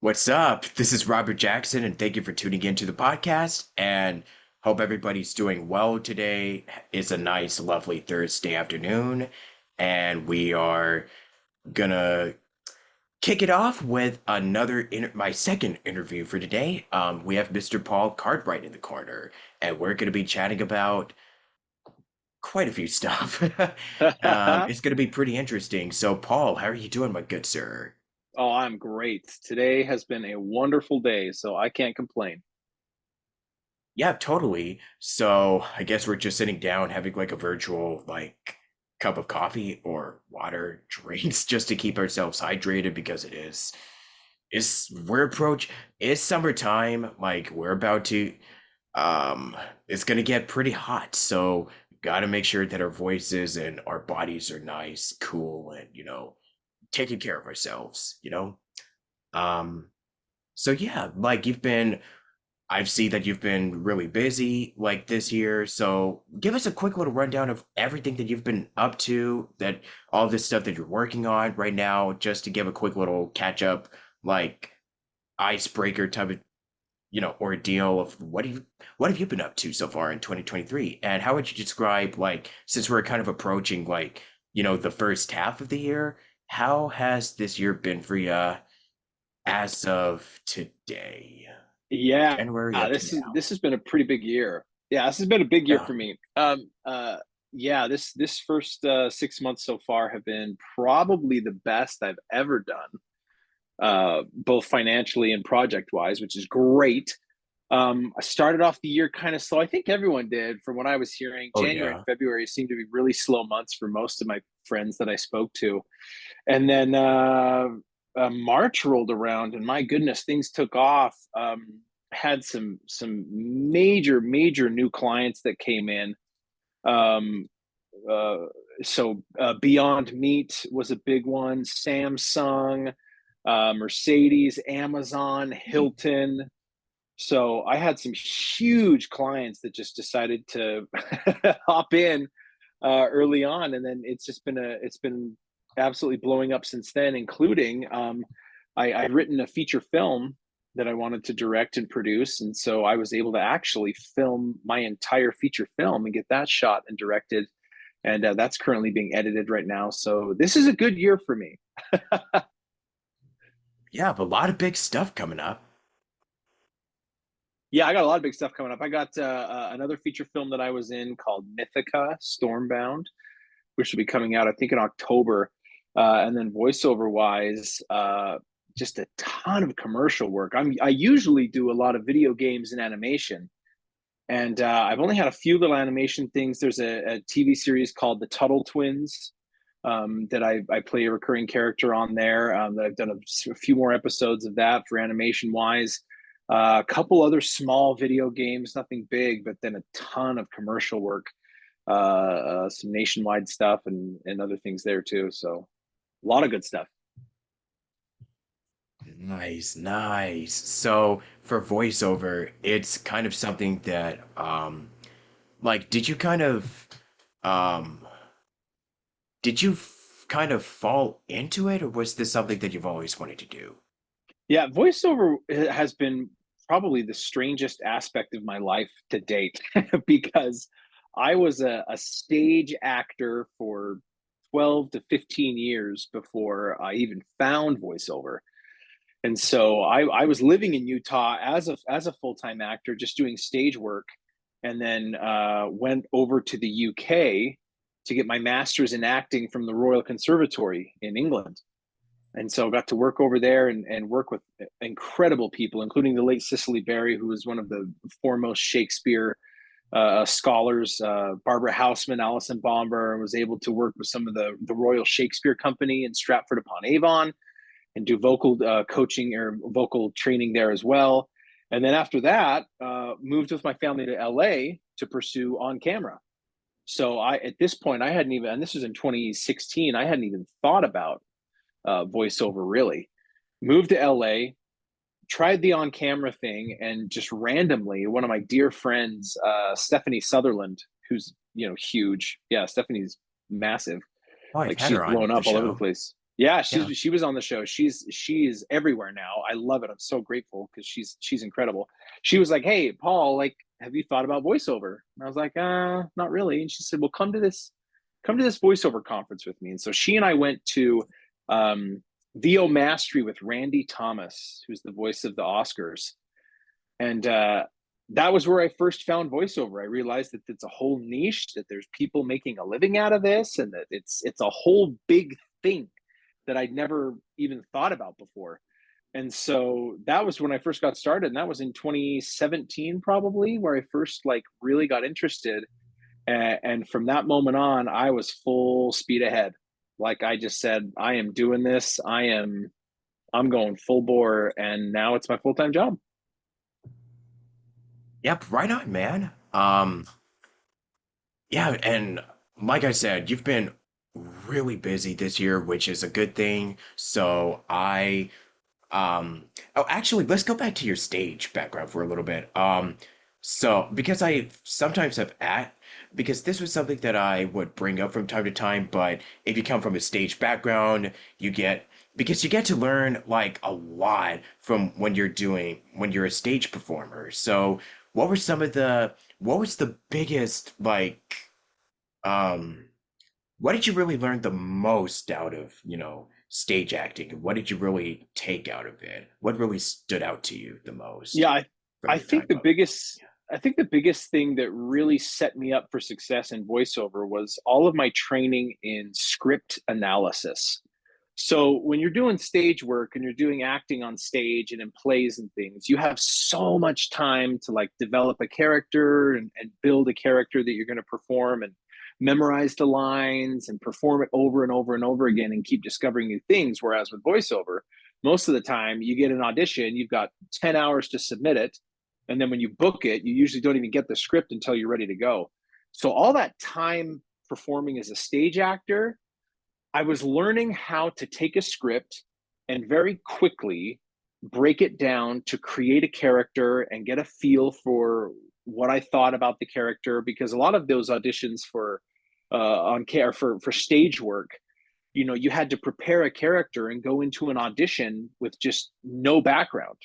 What's up? This is Robert Jackson, and thank you for tuning in to the podcast. And hope everybody's doing well today. It's a nice, lovely Thursday afternoon, and we are gonna kick it off with my second interview for today. We have Mr. Paul Cartwright in the corner, and we're gonna be chatting about quite a few stuff. Oh, It's gonna be pretty interesting. So, Paul, how are you doing, my good sir? I'm great. Today has been a wonderful day, so I can't complain. Yeah, totally. So I guess we're just sitting down having like a virtual like cup of coffee or water drinks just to keep ourselves hydrated because we're approach it's summertime, like we're about to it's gonna get pretty hot. So gotta make sure that our voices and our bodies are nice, cool, and taking care of ourselves. Um so yeah, like I've seen that you've been really busy like this year. So give us a quick little rundown of everything that you've been up to, that all this stuff that you're working on right now, just to give a quick little catch up, like icebreaker type of, ordeal of what have you been up to so far in 2023? And how would you describe, like, since we're kind of approaching like, the first half of the year, how has this year been for you as of today? Yeah, January up to this has been a pretty big year. Yeah, this has been a big year now. for me. Yeah, this first 6 months so far have been probably the best I've ever done, both financially and project wise, which is great. I started off the year kind of slow. I think everyone did. From what I was hearing, Oh January and yeah. February seemed to be really slow months for most of my friends that I spoke to. And then March rolled around, and my goodness, things took off. Had some major new clients that came in. Um, uh, Beyond Meat was a big one. Samsung, Mercedes, Amazon, Hilton. So I had some huge clients that just decided to hop in early on, and then it's been absolutely blowing up since then. Including I'd written a feature film that I wanted to direct and produce, and so I was able to actually film my entire feature film and get that shot and directed, and that's currently being edited right now. So this is a good year for me. Yeah, but a lot of big stuff coming up. Yeah, I got a lot of big stuff coming up. I got another feature film that I was in called Mythica Stormbound, which will be coming out, I think, in October. And then voiceover wise, just a ton of commercial work. I usually do a lot of video games and animation, and I've only had a few little animation things. There's a TV series called The Tuttle Twins that I play a recurring character on there. That I've done a few more episodes of that for animation wise. A couple other small video games, nothing big, but then a ton of commercial work, some nationwide stuff, and other things there too. So a lot of good stuff. Nice, nice. So for voiceover, it's kind of something that like um kind of fall into it, or was this something that you've always wanted to do? Yeah, voiceover has been probably the strangest aspect of my life to date because I was a stage actor for 12 to 15 years before I even found voiceover. And so I was living in Utah as a full-time actor, just doing stage work, and then went over to the UK to get my master's in acting from the Royal Conservatory in England. And so I got to work over there and work with incredible people, including the late Cicely Berry, who was one of the foremost Shakespeare scholars, Barbara Houseman, Alison Bomber, and was able to work with some of the Royal Shakespeare Company in Stratford upon Avon and do vocal coaching or vocal training there as well. And then after that, moved with my family to LA to pursue on camera. So at this point, I hadn't even, and this was in 2016, I hadn't even thought about voiceover really. Moved to LA, tried the on camera thing, and just randomly, one of my dear friends, Stephanie Sutherland, who's huge. Yeah, Stephanie's massive. Oh, I've Like had she's her on blown the up all over the show. place. Yeah, Yeah. she was on the show. She is everywhere now. I love it. I'm so grateful because she's incredible. She was like, "Hey, Paul, like, have you thought about voiceover?" And I was like, not really." And she said, "Well, come to this voiceover conference with me." And so she and I went to VO Mastery with Randy Thomas, who's the voice of the Oscars. And that was where I first found voiceover. I realized that it's a whole niche, that there's people making a living out of this, and that it's a whole big thing that I'd never even thought about before. And so that was when I first got started, and that was in 2017 probably where I first like really got interested. And from that moment on, I was full speed ahead. Like I just said, I am doing this. I'm going full bore, and now it's my full time job. Yep, right on, man. Yeah, and like I said, you've been really busy this year, which is a good thing. So oh, actually, let's go back to your stage background for a little bit. So because I sometimes have at because this was something that I would bring up from time to time, but if you come from a stage background, you get because you get to learn like a lot from when you're a stage performer. So what were some of the what was the biggest um what did you really learn the most out of, stage acting? And what did you really take out of it? What really stood out to you the most Yeah, from I your think time the up? biggest Yeah. I think the biggest thing that really set me up for success in voiceover was all of my training in script analysis. So when you're doing stage work and you're doing acting on stage and in plays and things, you have so much time to like develop a character and build a character that you're going to perform and memorize the lines and perform it over and over and over again and keep discovering new things. Whereas with voiceover, most of the time you get an audition, you've got 10 hours to submit it. And then when you book it, you usually don't even get the script until you're ready to go. So all that time performing as a stage actor, I was learning how to take a script and very quickly break it down to create a character and get a feel for what I thought about the character. Because a lot of those auditions for on care for stage work, you know, you had to prepare a character and go into an audition with just no background.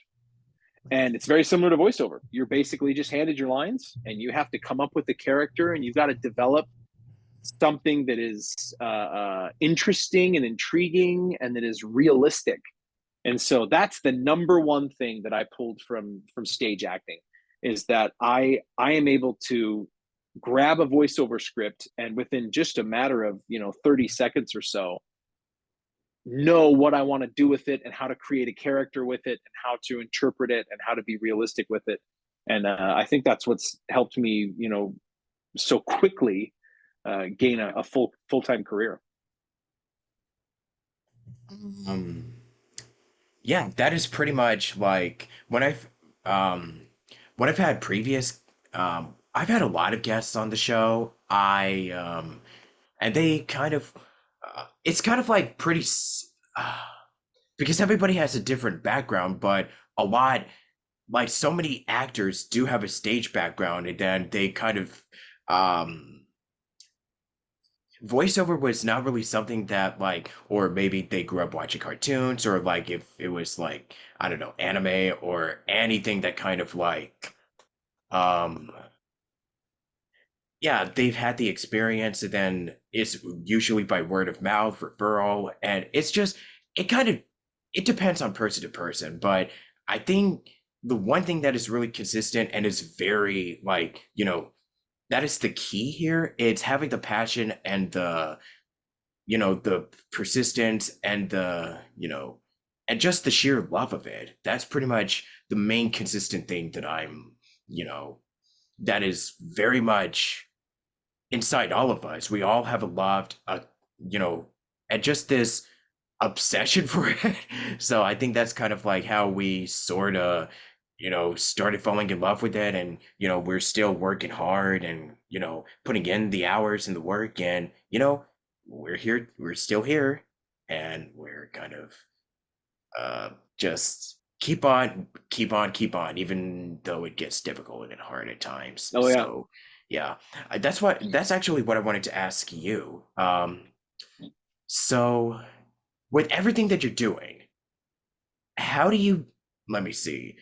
And it's very similar to voiceover. You're basically just handed your lines and you have to come up with a character and you've got to develop something that is interesting and intriguing and that is realistic. And so that's the number one thing that I pulled from stage acting is that I am able to grab a voiceover script and within just a matter of 30 seconds or so know what I want to do with it and how to create a character with it and how to interpret it and how to be realistic with it. And I think that's what's helped me, so quickly gain a full time career. Um, yeah, that is pretty much like um when I've had previous I've had a lot of guests on the show. And they kind of it's kind of like because everybody has a different background, but a lot like so many actors do have a stage background, and then they kind of um voiceover was not really something that like, or maybe they grew up watching cartoons, or like if it was like, I don't know, anime or anything that kind of like um yeah, they've had the experience, and then it's usually by word of mouth referral, and it's just it kind of it depends on person to person, but I think the one thing that is really consistent and is very like, that is the key here. It's having the passion and the persistence and and just the sheer love of it. That's pretty much the main consistent thing that you know, that is very much inside all of us. We all have a loved, you know, and just this obsession for it. So I think that's kind of like how we sort of, started falling in love with it. And, we're still working hard and, putting in the hours and the work. And, we're here, we're still here. And we're kind of just keep on, even though it gets difficult and hard at times. Oh yeah. So, yeah, that's actually what I wanted to ask you. So with everything that you're doing, how do you, let me see.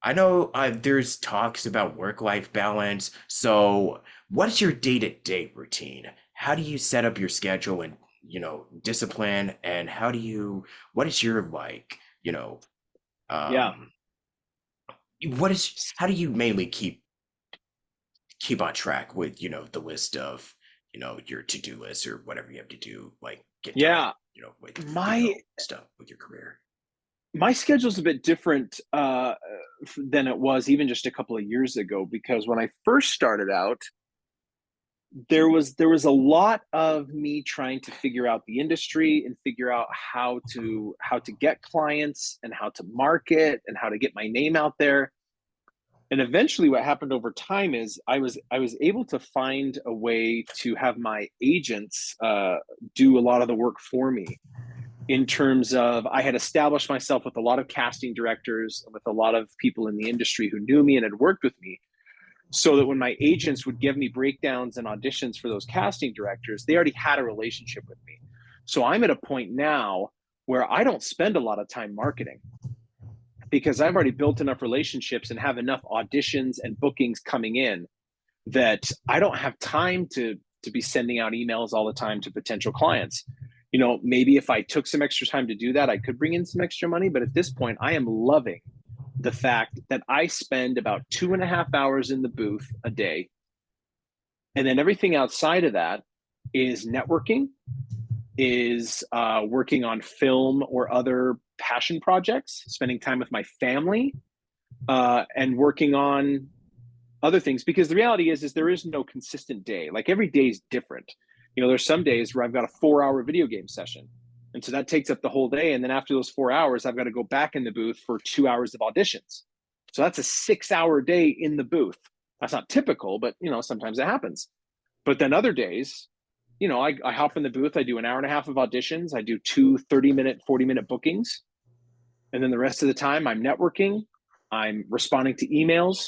I know there's talks about work-life balance. So, what's your day-to-day routine? How do you set up your schedule and, discipline? And what is your like, Yeah. um, how do you mainly keep on track with, the list of, your to-do list or whatever you have to do, like get done, Yeah. with, My stuff with your career? my schedule's a bit different than it was even just a couple of years ago, because when I first started out, there was a lot of me trying to figure out the industry and figure out how to get clients and how to market and how to get my name out there. And eventually what happened over time is I was able to find a way to have my agents do a lot of the work for me, in terms of I had established myself with a lot of casting directors, with a lot of people in the industry who knew me and had worked with me, so that when my agents would give me breakdowns and auditions for those casting directors, they already had a relationship with me. So I'm at a point now where I don't spend a lot of time marketing, because I've already built enough relationships and have enough auditions and bookings coming in that I don't have time to be sending out emails all the time to potential clients. Maybe if I took some extra time to do that, I could bring in some extra money. But at this point, I am loving the fact that I spend about 2.5 hours in the booth a day. And then everything outside of that is networking, is working on film or other passion projects, spending time with my family, and working on other things. Because the reality is there is no consistent day. Like, every day is different. There's some days where I've got a 4 hour video game session, and so that takes up the whole day. And then after those 4 hours, I've got to go back in the booth for 2 hours of auditions. So that's a 6 hour day in the booth. That's not typical, but sometimes it happens. But then other days, I hop in the booth, I do an hour and a half of auditions, I do two 30-minute, 40-minute bookings. And then the rest of the time, I'm networking, I'm responding to emails,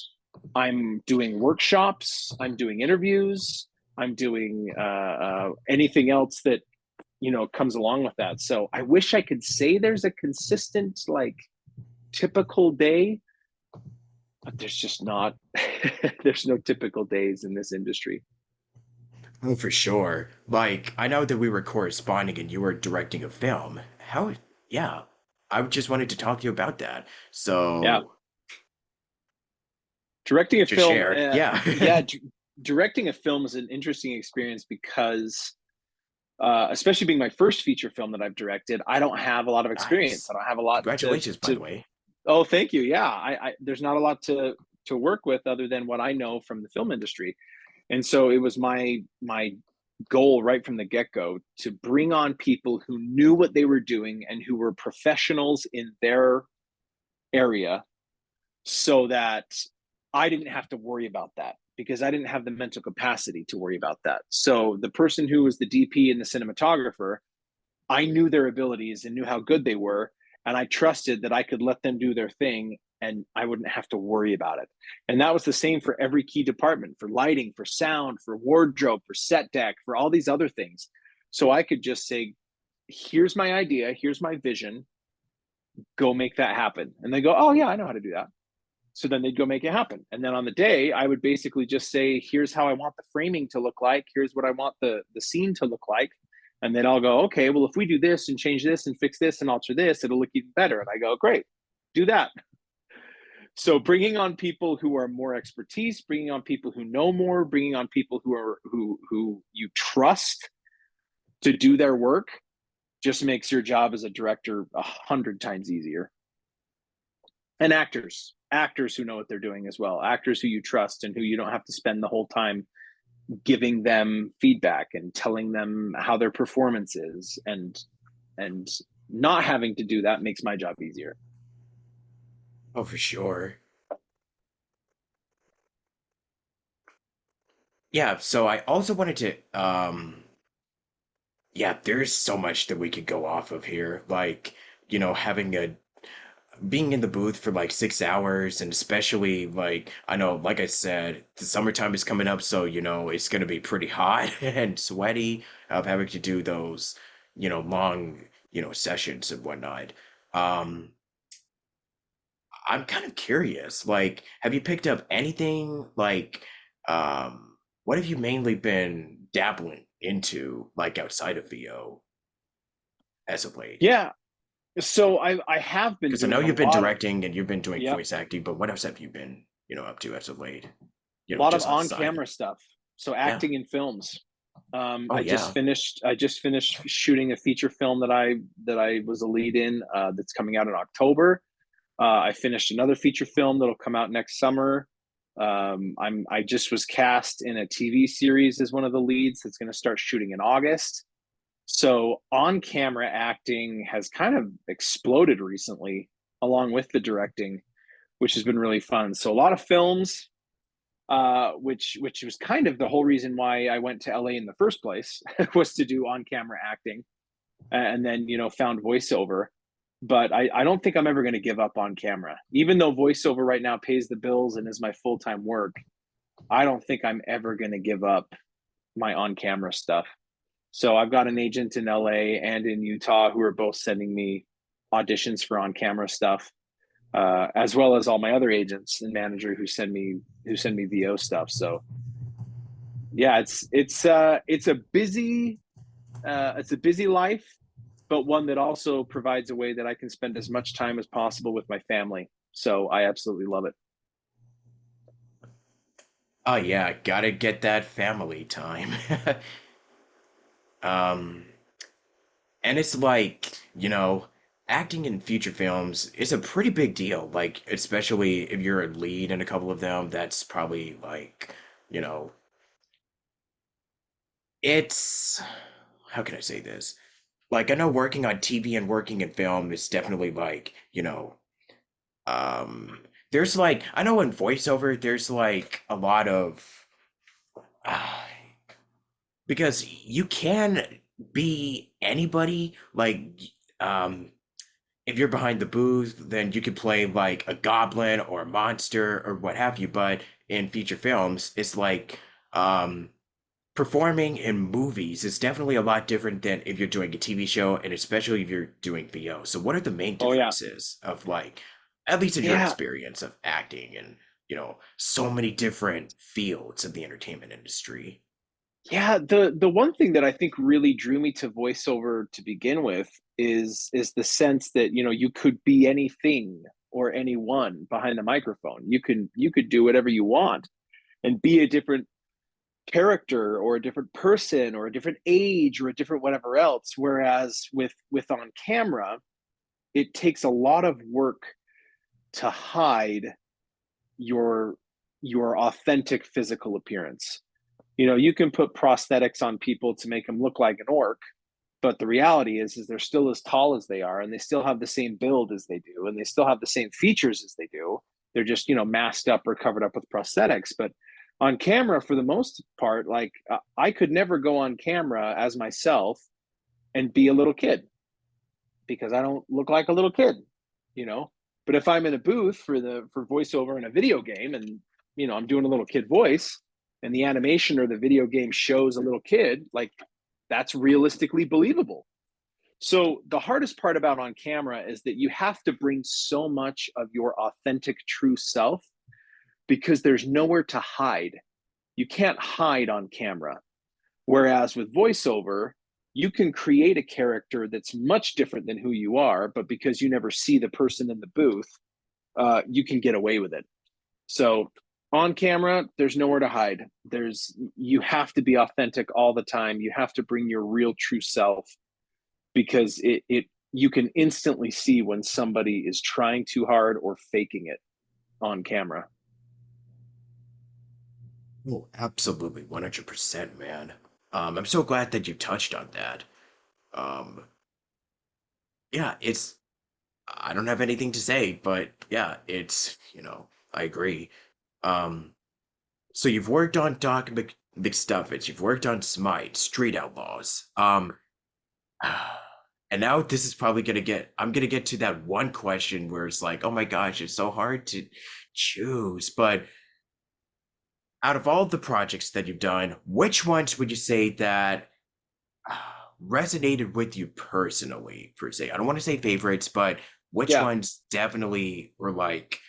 I'm doing workshops, I'm doing interviews, I'm doing anything else that comes along with that. So I wish I could say there's a consistent, like, typical day, but there's just not. There's no typical days in this industry. Oh, for sure. Like, I know that we were corresponding and you were directing a film. Yeah, I just wanted to talk to you about that. Yeah, So, directing a just film. share. Yeah. Yeah, directing a film is an interesting experience because, especially being my first feature film that I've directed, I don't have a lot of experience. I Nice. don't have a lot to Congratulations, by to. the way. Oh, thank you. Yeah, I there's not a lot to work with other than what I know from the film industry. And so it was my goal right from the get-go to bring on people who knew what they were doing and who were professionals in their area, so that I didn't have to worry about that, because I didn't have the mental capacity to worry about that. So the person who was the DP and the cinematographer, I knew their abilities and knew how good they were, and I trusted that I could let them do their thing and I wouldn't have to worry about it. And that was the same for every key department, for lighting, for sound, for wardrobe, for set deck, for all these other things. So I could just say, here's my idea, here's my vision, go make that happen. And they go, oh, yeah, I know how to do that. So then they'd go make it happen. And then on the day, I would basically just say, here's how I want the framing to look like. Here's what I want the scene to look like. And then I'll go, okay, well, if we do this and change this and fix this and alter this, it'll look even better. And I go, great, do that. So bringing on people who are more expertise, bringing on people who know more, bringing on people who you trust to do their work just makes your job as a director 100 times easier. And actors who know what they're doing as well, actors who you trust and who you don't have to spend the whole time giving them feedback and telling them how their performance is, and not having to do that makes my job easier. Oh, for sure. Yeah, so I also wanted to, yeah, there's so much that we could go off of here. Like, having a being in the booth for like 6 hours, and especially like I know, like I said, the summertime is coming up, so it's gonna be pretty hot and sweaty of having to do those, long sessions and whatnot. Um, I'm kind of curious. Like, have you picked up anything like, what have you mainly been dabbling into, like outside of VO as of late? Yeah. So I have been Because I know doing a you've been lot of, directing and you've been doing yep, voice acting, but what else have you been, up to as of late? a lot of Just on the on side. camera stuff. So Yeah. acting in films. Oh yeah. I just finished shooting a feature film that I was a lead in, that's coming out in October. I finished another feature film that'll come out next summer. I just was cast in a TV series as one of the leads that's going to start shooting in August. So on camera acting has kind of exploded recently, along with the directing, which has been really fun. So a lot of films, which was kind of the whole reason why I went to LA in the first place, was to do on camera acting, and then found voiceover. But I don't think I'm ever going to give up on camera, even though voiceover right now pays the bills and is my full time work. I don't think I'm ever going to give up my on camera stuff. So I've got an agent in LA and in Utah who are both sending me auditions for on camera stuff, as well as all my other agents and manager who send me VO stuff. So yeah, it's a busy life, but one that also provides a way that I can spend as much time as possible with my family. So I absolutely love it. Oh yeah, gotta get that family time. Um, and it's like, acting in feature films is a pretty big deal. Like, especially if you're a lead in a couple of them, that's probably like, you know, it's how can I say this? Like, I know working on TV and working in film is definitely like, um, there's like, I know in voiceover, there's like a lot of, uh, because you can be anybody. Like, um, if you're behind the booth, then you could play like a goblin or a monster or what have you. But in feature films, it's like, um, performing in movies is definitely a lot different than if you're doing a TV show, and especially if you're doing VO. So, what are the main Oh yeah, differences of like, at least in your yeah, experience of acting and, so many different fields of the entertainment industry? yeah. The one thing that I think really drew me to voiceover to begin with is the sense that you could be anything or anyone behind the microphone. You could do whatever you want and be a different character or a different person or a different age or a different whatever else. Whereas with on camera, it takes a lot of work to hide your authentic physical appearance. You can put prosthetics on people to make them look like an orc, but the reality is they're still as tall as they are, and they still have the same build as they do, and they still have the same features as they do. They're just masked up or covered up with prosthetics. But on camera, for the most part, like I could never go on camera as myself and be a little kid because I don't look like a little kid, you know. But if I'm in a booth for voiceover in a video game, and I'm doing a little kid voice, and the animation or the video game shows a little kid, like that's realistically believable. So the hardest part about on camera is that you have to bring so much of your authentic true self because there's nowhere to hide. You can't hide on camera. Whereas with voiceover, you can create a character that's much different than who you are, but because you never see the person in the booth, you can get away with it. So on camera, there's nowhere to hide. You have to be authentic all the time. You have to bring your real true self because it you can instantly see when somebody is trying too hard or faking it on camera. Oh, absolutely, 100%, man. I'm so glad that you touched on that. Um, yeah, I don't have anything to say, but yeah, I agree. Um, so you've worked on Doc McStuffins, you've worked on Smite, Street Outlaws. And now this is probably I'm gonna get to that one question where it's like, oh my gosh, it's so hard to choose. But out of all the projects that you've done, which ones would you say that resonated with you personally, per se? I don't want to say favorites, but which Yeah. ones definitely were like,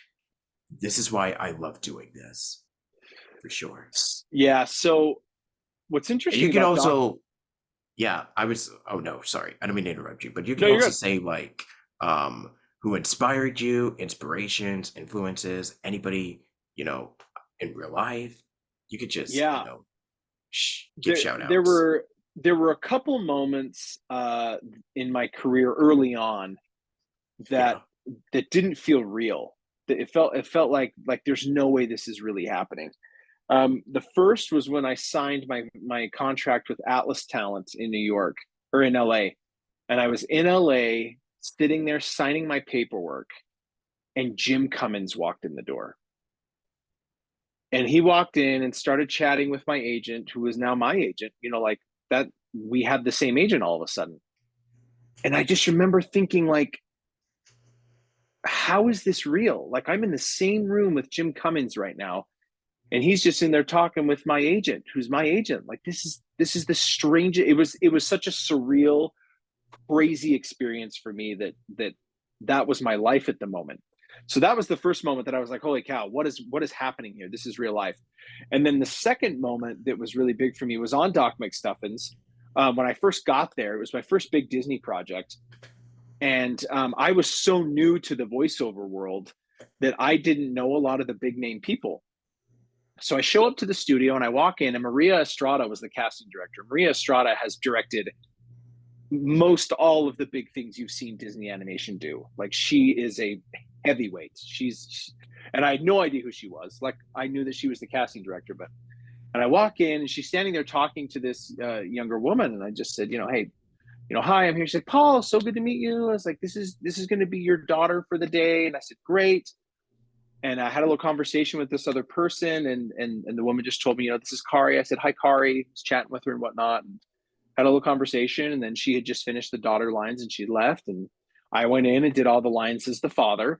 this is why I love doing this, for sure. Yeah. So what's And you interesting can about doc, also, yeah, oh no, sorry, I don't mean to interrupt you, but you can no, you're also good. say like, who inspired you, inspirations, influences, anybody, you know, in real life. You could just, Yeah. give There, shout there outs. were, there were a couple moments, in my career early on that, Yeah. that didn't feel real. It felt like there's no way this is really happening. The first was when I signed my contract with Atlas Talent in New York, or in LA. And I was in LA sitting there signing my paperwork, and Jim Cummins walked in the door. And he walked in and started chatting with my agent, who is now my agent, like that. We had the same agent all of a sudden. And I just remember thinking, like, how is this real? Like, I'm in the same room with Jim Cummins right now, and he's just in there talking with my agent, who's my agent. Like, this is the strangest. It was such a surreal, crazy experience for me, that was my life at the moment. So that was the first moment that I was like, holy cow, what is happening here? This is real life. And then the second moment that was really big for me was on Doc McStuffins. When I first got there, it was my first big Disney project. And I was so new to the voiceover world that I didn't know a lot of the big name people. So I show up to the studio and I walk in, and Maria Estrada was the casting director. Maria Estrada has directed most all of the big things you've seen Disney animation do. Like, she is a heavyweight. And I had no idea who she was. Like, I knew that she was the casting director, but, and I walk in and she's standing there talking to this younger woman, and I just said, hey, hi, I'm here. She said, Paul, so good to meet you. I was like, this is going to be your daughter for the day, and I said, great. And I had a little conversation with this other person, and the woman just told me, this is Kari. I said, hi, Kari. I was chatting with her and whatnot, and had a little conversation. And then she had just finished the daughter lines and she left. And I went in and did all the lines as the father,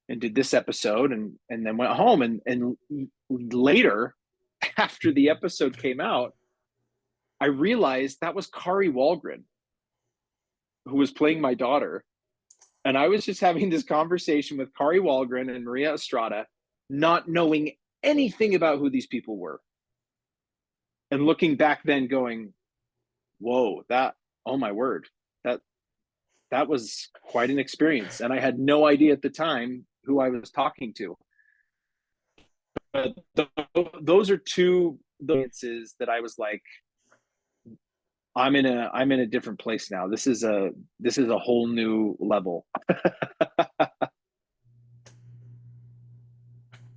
and did this episode, and then went home. And later, after the episode came out, I realized that was Kari Walgren, who was playing my daughter. And I was just having this conversation with Kari Walgren and Maria Estrada, not knowing anything about who these people were. And looking back then going, whoa, oh my word, that that was quite an experience. And I had no idea at the time who I was talking to. But those are two experiences that I was like, I'm in a different place now. This is a whole new level.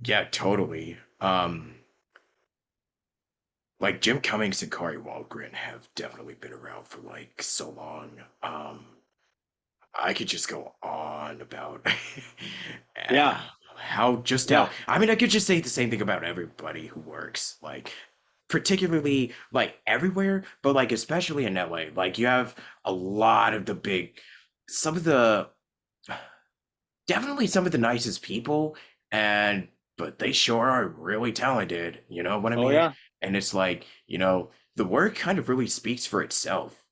Yeah, totally. Like Jim Cummings and Kari Walgren have definitely been around for like so long. I could just go on about Yeah, how yeah. I mean I could just say the same thing about everybody who works like particularly like everywhere, but like especially in LA. Like you have a lot of the big some of the definitely some of the nicest people and but they sure are really talented, you know what I Oh mean? yeah. And it's like, the work kind of really speaks for itself,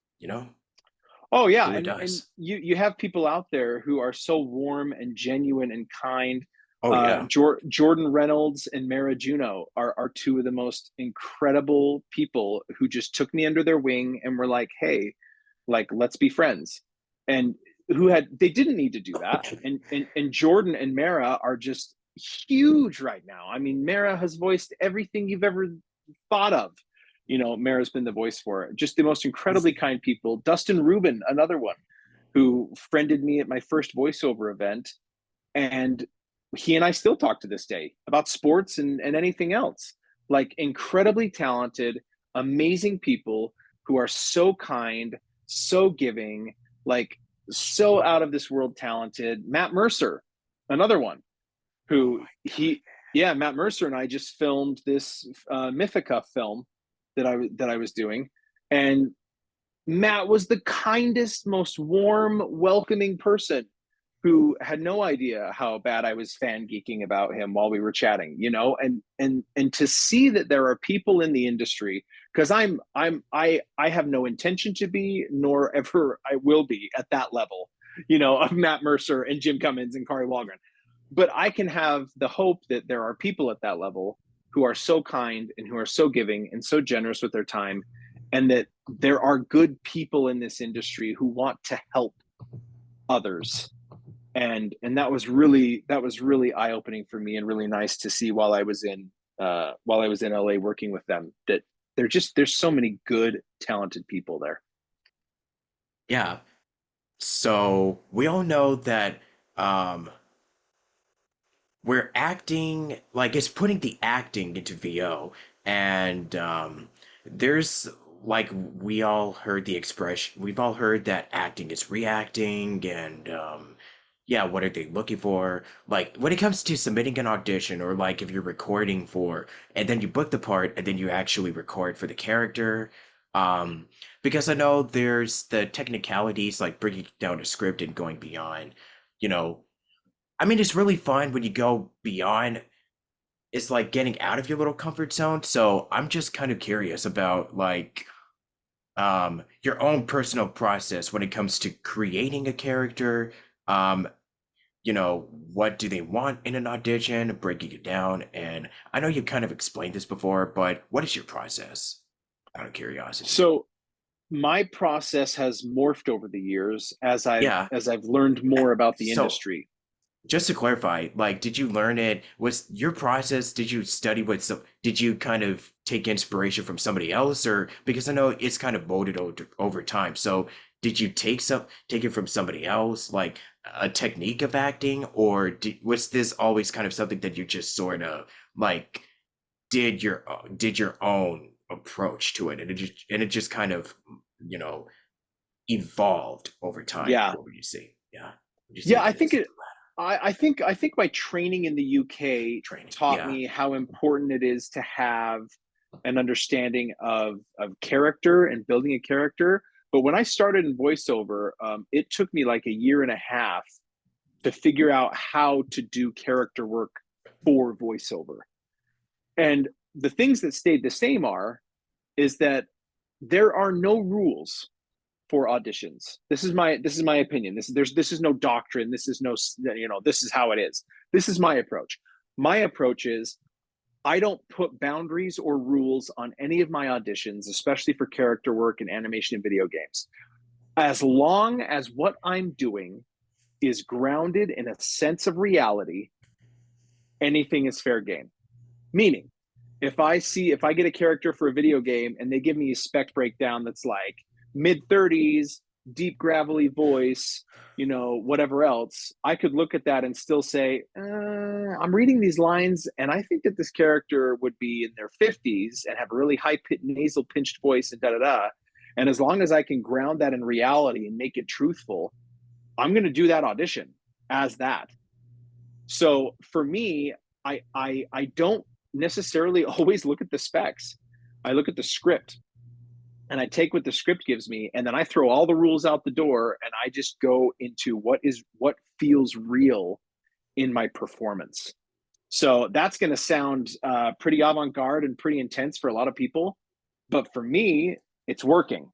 Oh it yeah, really and does. you have people out there who are so warm and genuine and kind. Oh yeah. Jordan Reynolds and Mara Juno are two of the most incredible people who just took me under their wing and were like, "Hey, like, let's be friends." And they didn't need to do that. And Jordan and Mara are just huge right now. I mean, Mara has voiced everything you've ever thought of. Mara's been the voice for it. Just the most incredibly kind people. Dustin Rubin, another one, who friended me at my first voiceover event, and he and I still talk to this day about sports and anything else. Like, incredibly talented, amazing people who are so kind, so giving, like, so out of this world talented. Matt Mercer, another one, Oh who my God. he yeah, Matt Mercer and I just filmed this Mythica film that I was doing, and Matt was the kindest, most warm, welcoming person who had no idea how bad I was fan geeking about him while we were chatting, and to see that there are people in the industry because I have no intention to be, nor ever I will be at that level, of Matt Mercer and Jim Cummins and Kari Walgren. But I can have the hope that there are people at that level who are so kind and who are so giving and so generous with their time, and that there are good people in this industry who want to help others. And that was really eye opening for me, and really nice to see while I was in LA working with them, that there's so many good talented people there. Yeah. So we all know that um we're acting like it's putting the acting into VO, and there's like we've all heard that acting is reacting, and yeah, what are they looking for? Like when it comes to submitting an audition, or like if you're recording for, and then you book the part and then you actually record for the character. Um, because I know there's the technicalities like bringing down a script and going beyond, you know, I mean, it's really fun when you go beyond. It's like getting out of your little comfort zone. So I'm just kind of curious about like your own personal process when it comes to creating a character. Um, what do they want in an audition, breaking it down. And I know you kind of explained this before, but what is your process? Out of curiosity. So my process has morphed over the years as I've Yeah. as I've learned more about the So industry. just to clarify, like, did you learn it? Was your process, did you study with some, did you kind of take inspiration from somebody else? Or because I know it's kind of molded over time. So did you take it from somebody else, like a technique of acting, or was this always kind of something that you just sort of like did your own approach to it, and it just kind of, you know, evolved over time? Yeah. What would you say? Yeah. Would you say Yeah, I that think is it I think my training in the UK training? taught Yeah. me how important it is to have an understanding of character and building a character. But when I started in voiceover, it took me like a year and a half to figure out how to do character work for voiceover. And the things that stayed the same is that there are no rules for auditions. This is my opinion. This is no doctrine. This is no, this is how it is. This is my approach. My approach is I don't put boundaries or rules on any of my auditions, especially for character work and animation and video games. As long as what I'm doing is grounded in a sense of reality, anything is fair game. Meaning, if I get a character for a video game and they give me a spec breakdown that's like mid 30s, deep gravelly voice, whatever else, I could look at that and still say, I'm reading these lines and I think that this character would be in their 50s and have a really high nasal pinched voice and da da da. And as long as I can ground that in reality and make it truthful, I'm going to do that audition as that. So for me, I don't necessarily always look at the specs. I look at the script and I take what the script gives me, and then I throw all the rules out the door and I just go into what feels real in my performance. So that's going to sound pretty avant-garde and pretty intense for a lot of people, but for me, it's working.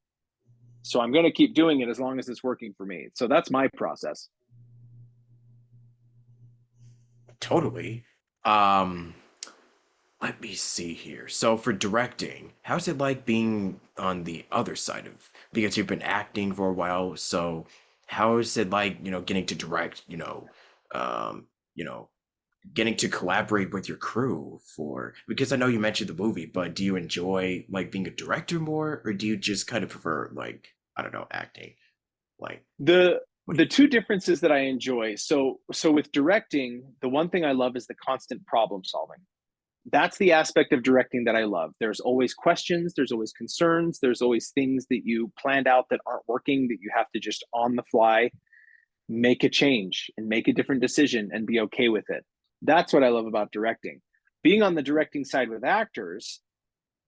So I'm going to keep doing it as long as it's working for me. So that's my process. Totally. Um, Let me see here. So for directing, how's it like being on the other side of, because you've been acting for a while, so how is it like, getting to direct, um, you know, getting to collaborate with your crew for, because I know you mentioned the movie, but do you enjoy like being a director more, or do you just kind of prefer like, I don't know, acting? Like, The what do the you two differences that I enjoy. So with directing, the one thing I love is the constant problem solving. That's the aspect of directing that I love. There's always questions, there's always concerns, there's always things that you planned out that aren't working, that you have to just on the fly make a change and make a different decision and be okay with it. That's what I love about directing. Being on the directing side with actors,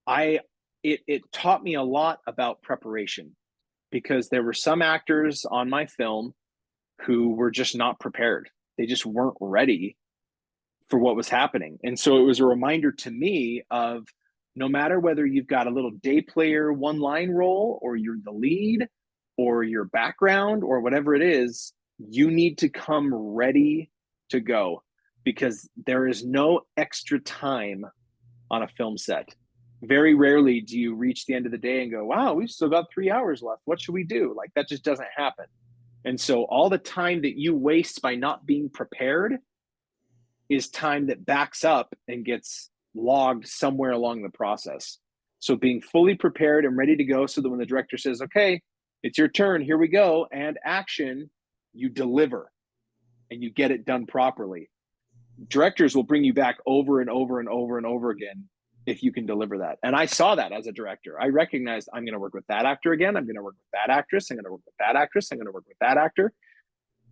I it taught me a lot about preparation, because there were some actors on my film who were just not prepared. They just weren't ready for what was happening. And so it was a reminder to me of no matter whether you've got a little day player one line role, or you're the lead, or your background, or whatever it is, you need to come ready to go, because there is no extra time on a film set. Very rarely do you reach the end of the day and go, wow, we've still got 3 hours left. What should we do? Like, that just doesn't happen. And so all the time that you waste by not being prepared is time that backs up and gets logged somewhere along the process. So being fully prepared and ready to go, so that when the director says, okay, it's your turn, here we go, and action, you deliver and you get it done properly. Directors will bring you back over and over and over and over again if you can deliver that. And I saw that as a director. I recognized, I'm going to work with that actor again. I'm going to work with that actress. I'm going to work with that actress. I'm going to work with that actor,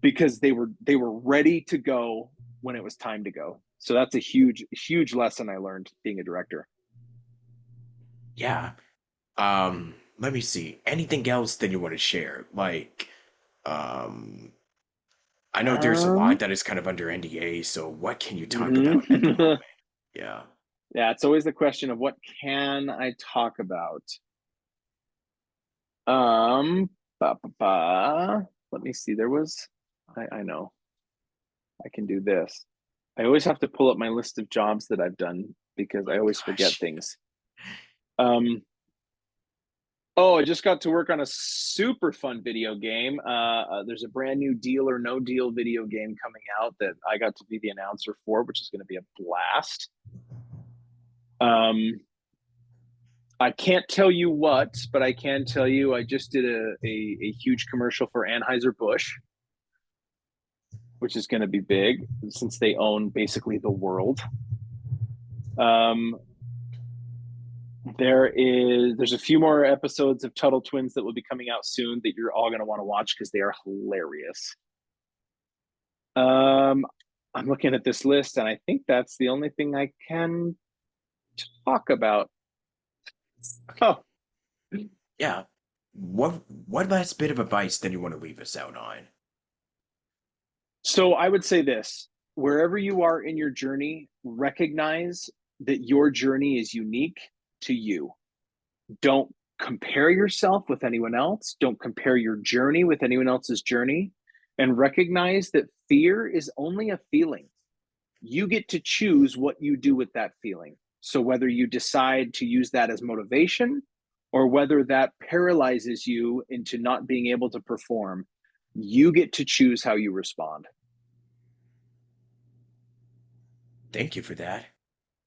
because they were ready to go when it was time to go. So that's a huge lesson I learned being a director. Yeah. Let me see. Anything else that you want to share? Like, um, I know there's a lot Um, that is kind of under NDA, so what can you talk about at the mhm. moment? Yeah. Yeah, it's always the question of what can I talk about. Um, ba, ba, ba. Let me see. There was, I know I can do this. I always have to pull up my list of jobs that I've done because I always forget Gosh. things. Um, oh, I just got to work on a super fun video game. There's a brand new Deal or No Deal video game coming out that I got to be the announcer for, which is going to be a blast. Um, I can't tell you what, but I can tell you I just did a huge commercial for Anheuser-Busch, which is going to be big since they own basically the world. Um, there's a few more episodes of Tuttle Twins that will be coming out soon that you're all going to want to watch because they are hilarious. Um, I'm looking at this list, and I think that's the only thing I can talk about. Okay. Oh, Yeah. What last bit of advice then you want to leave us out on? so I would say this: wherever you are in your journey, recognize that your journey is unique to you. Don't compare yourself with anyone else. Don't compare your journey with anyone else's journey. And recognize that fear is only a feeling. You get to choose what you do with that feeling. So whether you decide to use that as motivation, or whether that paralyzes you into not being able to perform, you get to choose how you respond. Thank you for that.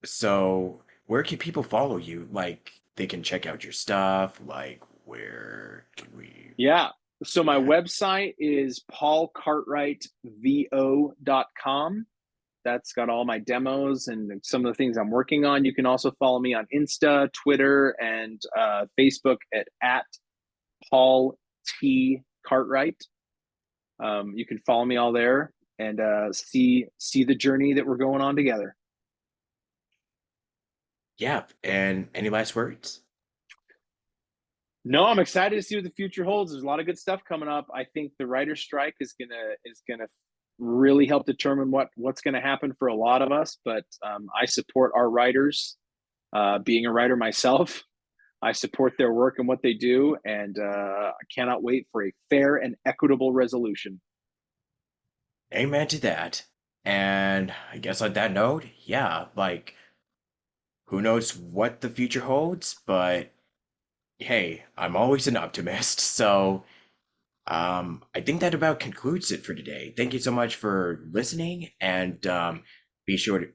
So, where can people follow you? Like, they can check out your stuff. Like, where can we? Yeah. So my Yeah. website is paulcartwrightvo.com. That's got all my demos and some of the things I'm working on. You can also follow me on Insta, Twitter, and Facebook at Paul T Cartwright. You can follow me all there and see the journey that we're going on together. Yeah. And any last words? No, I'm excited to see what the future holds. There's a lot of good stuff coming up. I think the writer's strike is gonna really help determine what's gonna happen for a lot of us. But I support our writers. Being a writer myself, I support their work and what they do, and I cannot wait for a fair and equitable resolution. Amen to that. And I guess on that note, yeah, like, who knows what the future holds, but hey, I'm always an optimist. So, I think that about concludes it for today. Thank you so much for listening, and be sure to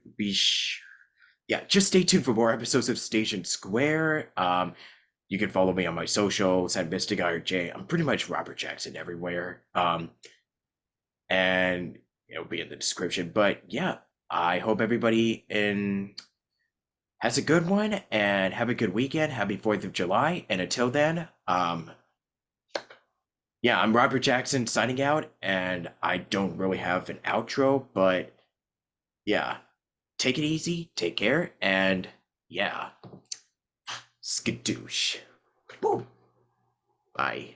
yeah, just stay tuned for more episodes of Station Square. You can follow me on my socials at Mystic IRJ. I'm pretty much Robert Jackson everywhere. And it'll be in the description. But yeah, I hope everybody in has a good one and have a good weekend. Happy 4th of July. And until then, yeah, I'm Robert Jackson signing out, and I don't really have an outro, but yeah, take it easy, take care, and yeah, skadoosh. Woo. Bye.